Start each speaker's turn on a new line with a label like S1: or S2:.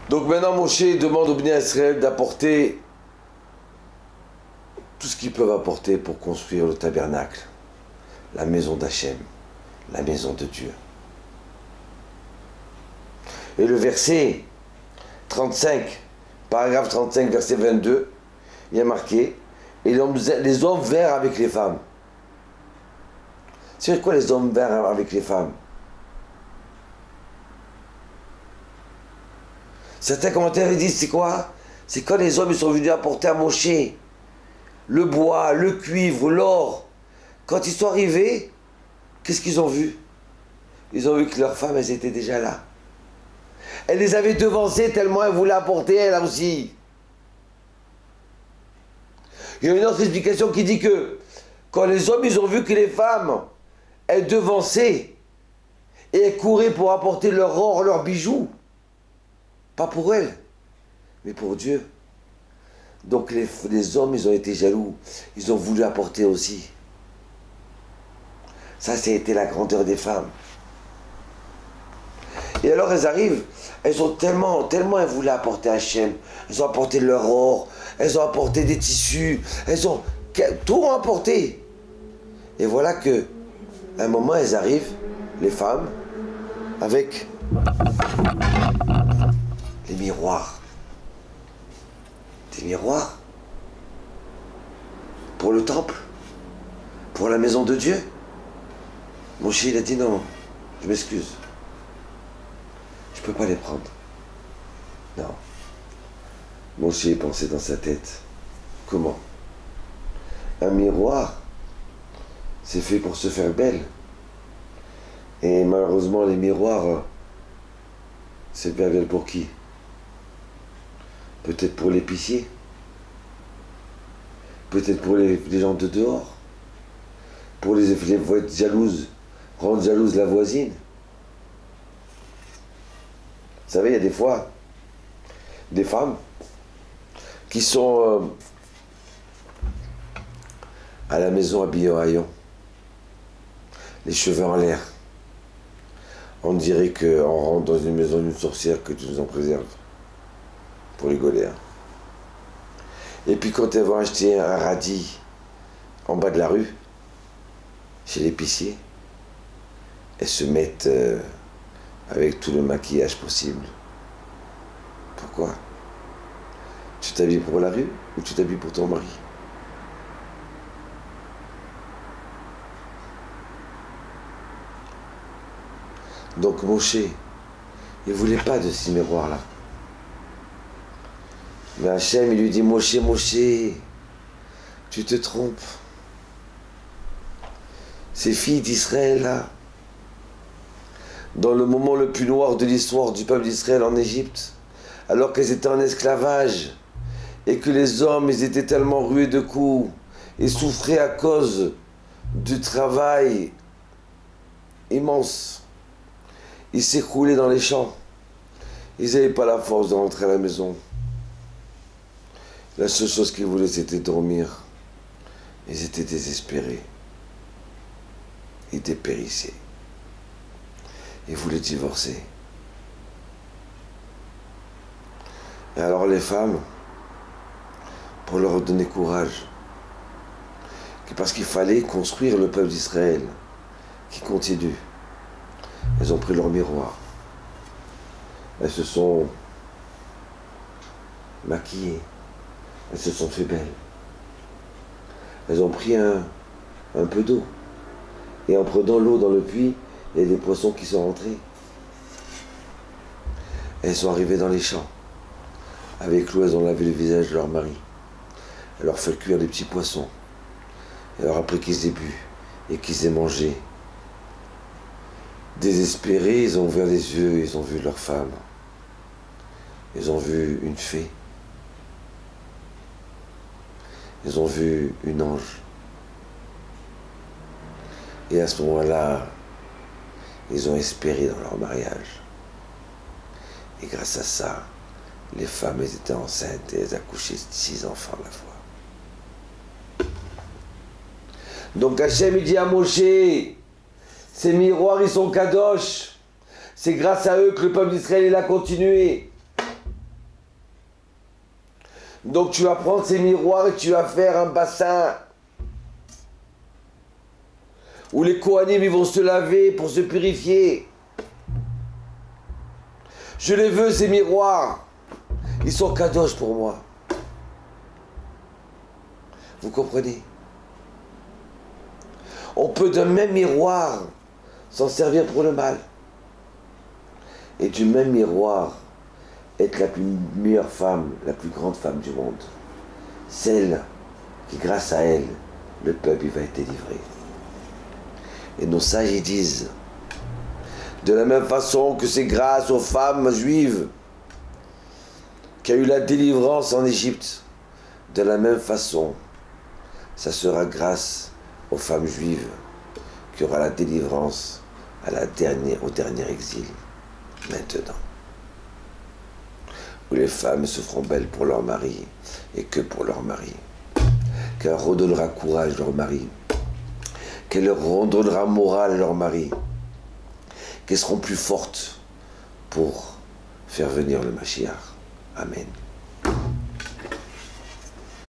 S1: Donc maintenant Moshe demande au Bnei Israël d'apporter tout ce qu'ils peuvent apporter pour construire le tabernacle, la maison d'Hachem, la maison de Dieu. Et le verset 35, paragraphe 35, verset 22, il y a marqué « Et les hommes vinrent avec les femmes ». C'est quoi les hommes vinrent avec les femmes? Certains commentaires disent c'est quoi? C'est quand les hommes ils sont venus apporter à Moshe le bois, le cuivre, l'or. Quand ils sont arrivés, qu'est-ce qu'ils ont vu? Ils ont vu que leurs femmes, elles étaient déjà là. Elle les avait devancées tellement elle voulait apporter elle aussi. Il y a une autre explication qui dit que quand les hommes ils ont vu que les femmes elles devançaient et elles couraient pour apporter leur or, leurs bijoux, pas pour elles, mais pour Dieu. Donc les hommes ils ont été jaloux, ils ont voulu apporter aussi. Ça c'était la grandeur des femmes. Et alors elles arrivent, elles ont tellement elles voulaient apporter Hachem, elles ont apporté leur or, elles ont apporté des tissus, elles ont tout apporté. Et voilà que, à un moment elles arrivent, les femmes, avec les miroirs. Des miroirs pour le temple, pour la maison de Dieu. Moshe il a dit non, je m'excuse. Je ne peux pas les prendre. Non. Moshe pensait dans sa tête. Comment? Un miroir, c'est fait pour se faire belle. Et malheureusement, les miroirs, c'est bien belle pour qui? Peut-être pour l'épicier. Peut-être pour les gens de dehors. Pour les être jalouses, rendre jalouse la voisine. Vous savez, il y a des fois des femmes qui sont à la maison habillées en haillons, les cheveux en l'air. On dirait qu'on rentre dans une maison d'une sorcière, que tu nous en préserves. Pour rigoler. Hein. Et puis quand elles vont acheter un radis en bas de la rue, chez l'épicier, elles se mettent avec tout le maquillage possible. Pourquoi? Tu t'habilles pour la rue ou tu t'habilles pour ton mari? Donc Moshe, il ne voulait pas de ces miroirs-là. Mais Hachem, il lui dit, Moshe, tu te trompes. Ces filles d'Israël, là, dans le moment le plus noir de l'histoire du peuple d'Israël en Égypte, alors qu'elles étaient en esclavage, et que les hommes, ils étaient tellement rués de coups, et souffraient à cause du travail immense. Ils s'écroulaient dans les champs. Ils n'avaient pas la force de rentrer à la maison. La seule chose qu'ils voulaient, c'était dormir. Ils étaient désespérés. Ils dépérissaient. Ils voulaient divorcer. Et alors les femmes, pour leur donner courage, parce qu'il fallait construire le peuple d'Israël, qui continue, elles ont pris leur miroir. Elles se sont maquillées. Elles se sont fait belles. Elles ont pris un peu d'eau. Et en prenant l'eau dans le puits, il y a des poissons qui sont rentrés. Elles sont arrivées dans les champs. Avec l'eau, elles ont lavé le visage de leur mari. Elles leur fait cuire des petits poissons. Et alors après qu'ils aient bu et qu'ils aient mangé, désespérés, ils ont ouvert les yeux, ils ont vu leur femme. Ils ont vu une fée. Ils ont vu une ange. Et à ce moment-là, ils ont espéré dans leur mariage. Et grâce à ça, les femmes elles étaient enceintes et elles accouchaient 6 enfants à la fois. Donc Hachem il dit à Moshe, ces miroirs ils sont kadosh. C'est grâce à eux que le peuple d'Israël il a continué. Donc tu vas prendre ces miroirs et tu vas faire un bassin où les Kohanim ils vont se laver pour se purifier. Je les veux ces miroirs. Ils sont kadosh pour moi. Vous comprenez? On peut d'un même miroir s'en servir pour le mal. Et du même miroir être la meilleure femme, la plus grande femme du monde. Celle qui, grâce à elle, le peuple il va être délivré. Et nos sages ils disent, de la même façon que c'est grâce aux femmes juives qu'il y a eu la délivrance en Égypte, de la même façon, ça sera grâce aux femmes juives qu'il y aura la délivrance au dernier exil, maintenant. Où les femmes se feront belles pour leur mari, et que pour leur mari. Qu'elle redonnera courage à leur mari, qu'elle leur redonnera morale à leur mari, qu'elles seront plus fortes pour faire venir le Mashiach. Amen.